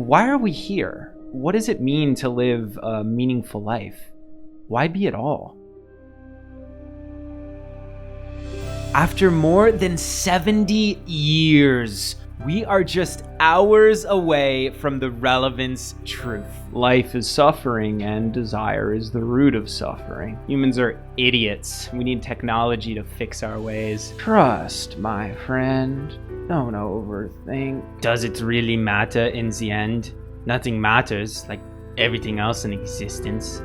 Why are we here? What does it mean to live a meaningful life? Why be at all? After more than 70 years, we are just hours away from the relevance truth. Life is suffering and desire is the root of suffering. Humans are idiots. We need technology to fix our ways. Trust, my friend. Don't overthink. Does it really matter in the end? Nothing matters, like everything else in existence.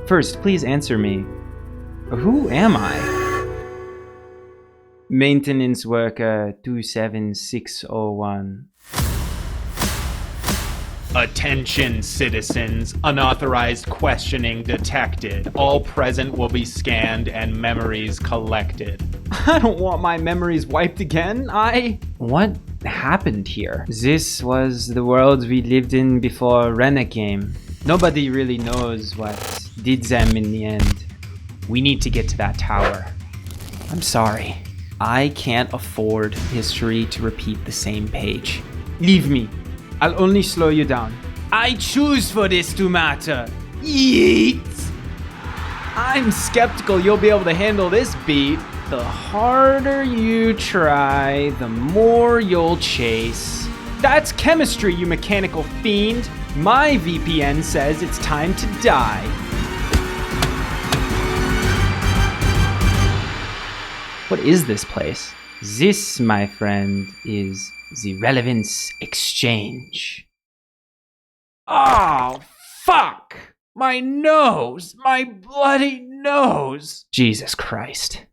First, please answer me. Who am I? Maintenance worker 27601. Attention, citizens. Unauthorized questioning detected. All present will be scanned and memories collected. I don't want my memories wiped again. What happened here? This was the world we lived in before Rena came. Nobody really knows what did them in the end. We need to get to that tower. I'm sorry. I can't afford history to repeat the same page. Leave me. I'll only slow you down. I choose for this to matter. Yeet! I'm skeptical you'll be able to handle this beat. The harder you try, the more you'll chase. That's chemistry, you mechanical fiend. My VPN says it's time to die. What is this place? This, my friend, is the Relevance Exchange. Oh, fuck! My nose! My bloody nose! Jesus Christ.